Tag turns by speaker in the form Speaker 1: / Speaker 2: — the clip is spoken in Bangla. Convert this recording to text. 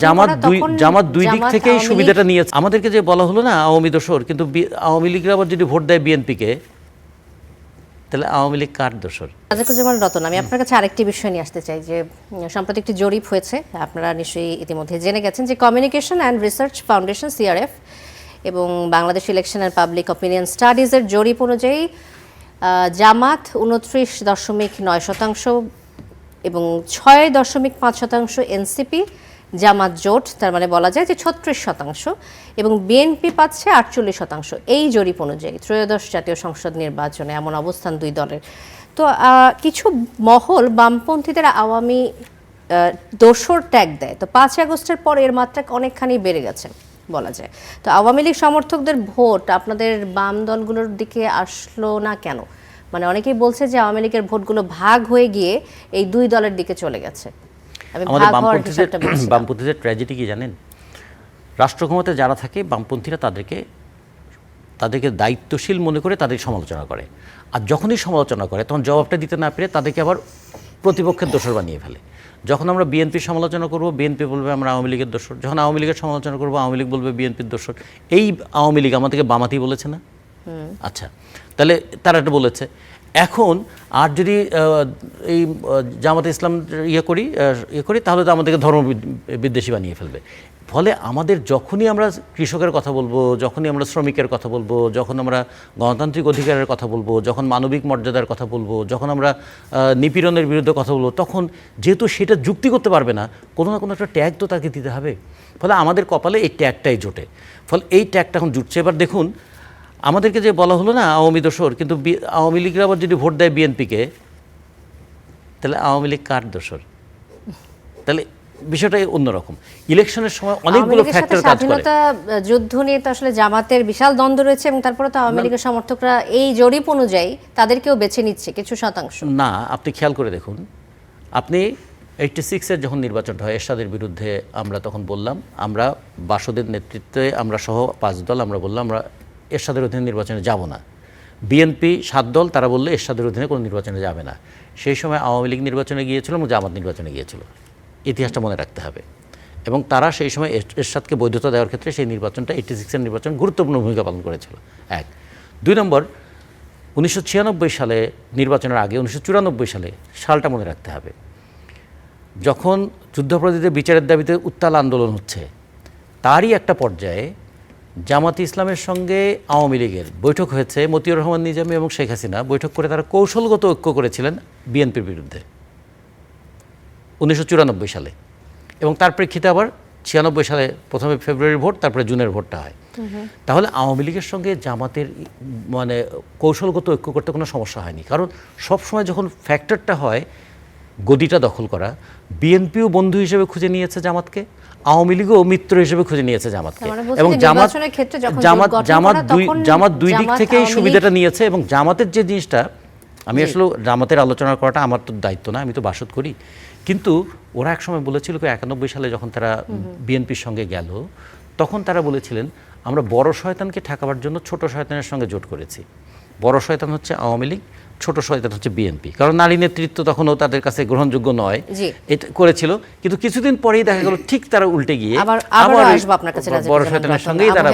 Speaker 1: জামাত দুই দিক থেকেই সুবিধাটা নিয়েছে। আমাদেরকে যে বলা হলো না আওয়ামী দোসর, কিন্তু আওয়ামী লীগরা আবার যদি ভোট দেয় বিএনপিকে, তাহলে আওয়ামী লীগ কার দোসর?
Speaker 2: রাজাকুজ্জামান রতন, আমি আপনার কাছে আরেকটি বিষয় নিয়ে আসতে চাই যে সম্প্রতি একটি জরিপ হয়েছে, আপনারা নিশ্চয়ই ইতিমধ্যে জেনে গেছেন, যে communication and research foundation CRF এবং Bangladesh election and public opinion স্টাডিজের জরিপ অনুযায়ী জামাত 29.9% এবং 6.5% এনসিপি, জামাত জোট, তার মানে বলা যায় যে 36%, এবং বিএনপি পাচ্ছে 48%। এই জরিপ অনুযায়ী ত্রয়োদশ জাতীয় সংসদ নির্বাচনে এমন অবস্থান দুই দলের। তো কিছু মহল বামপন্থীদের আওয়ামী দোসর ট্যাগ দেয়। তো 5 আগস্টের পর এর মাত্রা অনেকখানি বেড়ে গেছে বলা যায়। তো আওয়ামী লীগ সমর্থকদের ভোট আপনাদের বাম দলগুলোর দিকে আসলো না কেন? মানে অনেকেই বলছে যে আওয়ামী লীগের ভোটগুলো ভাগ হয়ে গিয়ে এই দুই দলের দিকে চলে গেছে।
Speaker 1: আমাদের বামপন্থীদের ট্র্যাজেডি কি জানেন? রাষ্ট্র ক্ষমতায় যারা থাকে বামপন্থীরা তাদেরকে দায়িত্বশীল মনে করে তাদের সমালোচনা করে, আর যখনই সমালোচনা করে তখন জবাবটা দিতে না পেরে তাদেরকে আবার প্রতিপক্ষের দোসর বানিয়ে ফেলে। যখন আমরা বিএনপির সমালোচনা করব, বিএনপি বলবে আমরা আওয়ামী লীগের দোসর। যখন আওয়ামী লীগের সমালোচনা করবো, আওয়ামী লীগ বলবে বিএনপির দোসর। এই আওয়ামী লীগ আমাদেরকে বামাতি বলেছে না? আচ্ছা, তাহলে তারা এটা বলেছে। এখন আর যদি এই জামাতে ইসলাম ইয়ে করি তাহলে তো আমাদেরকে ধর্ম বিদ্বেষী বানিয়ে ফেলবে। ফলে আমাদের যখনই আমরা কৃষকের কথা বলবো, যখনই আমরা শ্রমিকের কথা বলবো, যখন আমরা গণতান্ত্রিক অধিকারের কথা বলবো, যখন মানবিক মর্যাদার কথা বলবো, যখন আমরা নিপীড়নের বিরুদ্ধে কথা বলবো, তখন যেহেতু সেটা যুক্তি করতে পারবে না, কোনো না কোনো একটা ট্যাগ তো তাকে দিতে হবে। ফলে আমাদের কপালে এই ট্যাগটাই জোটে। ফলে এই ট্যাগটা এখন জুটছে। এবার দেখুন, আমাদেরকে যে বলা হলো না আওয়ামী দোসর, কিন্তু আওয়ামী লীগরা আবার যদি ভোট দেয় বিএনপিকে, তাহলে আওয়ামী লীগ কার দোসর? তাহলে বিষয়টাই অন্যরকম। ইলেকশনের সময় অনেকগুলো ফ্যাক্টর কাজ করে।
Speaker 2: স্বাধীনতা যুদ্ধ নিয়ে তো আসলে জামাতের বিশাল দ্বন্দ্ব রয়েছে, এবং তারপরে তো আওয়ামী লীগের সমর্থকরা এই জরিপ অনুযায়ী তাদেরকেও বেছে নিচ্ছে কিছু শতাংশ।
Speaker 1: না, আপনি খেয়াল করে দেখুন, আপনি 86-এর যখন নির্বাচনটা হয় এরশাদের বিরুদ্ধে, আমরা তখন বললাম, আমরা বাসদের নেতৃত্বে আমরা সহ 5 দল আমরা বললাম আমরা এরশাদের অধীনে নির্বাচনে যাব না। বিএনপি 7 দল, তারা বললে এরশাদের অধীনে কোনো নির্বাচনে যাবে না। সেই সময় আওয়ামী লীগ নির্বাচনে গিয়েছিল এবং জামাত নির্বাচনে গিয়েছিল। ইতিহাসটা মনে রাখতে হবে। এবং তারা সেই সময় এরশাদকে বৈধতা দেওয়ার ক্ষেত্রে সেই নির্বাচনটা 86-এর নির্বাচন গুরুত্বপূর্ণ ভূমিকা পালন করেছিল। 1 2 নম্বর, 1996 সালে নির্বাচনের আগে 1994 সালে সালটা মনে রাখতে হবে, যখন যুদ্ধাপরাধীদের বিচারের দাবিতে উত্তাল আন্দোলন হচ্ছে, তারই একটা পর্যায়ে জামাতে ইসলামের সঙ্গে আওয়ামী লীগের বৈঠক হয়েছে। মতিউর রহমান নিজামী এবং শেখ হাসিনা বৈঠক করে তারা কৌশলগত ঐক্য করেছিলেন বিএনপির বিরুদ্ধে 1994 সালে। এবং তার প্রেক্ষিতে আবার 96 সালে প্রথমে ফেব্রুয়ারির ভোট, তারপরে জুনের ভোটটা হয়। তাহলে আওয়ামী লীগের সঙ্গে জামাতের মানে কৌশলগত ঐক্য করতে কোনো সমস্যা হয়নি। কারণ সবসময় যখন ফ্যাক্টরটা হয় গদিটা দখল করা, বিএনপিও বন্ধু হিসেবে খুঁজে নিয়েছে জামাতকে, আওয়ামী লীগও মিত্র হিসেবে খুঁজে নিয়েছে জামাতকে। এবং জামাত দুই দিক থেকেই সুবিধাটা নিয়েছে। এবং জামাতের যে জিনিসটা, আমি আসলে জামাতের আলোচনা করাটা আমার তো দায়িত্ব না, আমি তো বাসদ করি, কিন্তু ওরা একসময় বলেছিল 91 সালে যখন তারা বিএনপির সঙ্গে গেল, তখন তারা বলেছিলেন আমরা বড় শয়তানকে ঠেকাবার জন্য ছোট শয়তানের সঙ্গে জোট করেছি। বড় শয়তান হচ্ছে আওয়ামী লীগ, ছোট শয়তান হচ্ছে বিএনপি। কারণ নারী নেতৃত্ব তখনও তাদের কাছে গ্রহণযোগ্য নয়, এটা করেছিল। কিন্তু কিছুদিন পরেই দেখা গেল ঠিক তারা উল্টে গিয়ে আবার বড় শয়তানের সঙ্গেই তারা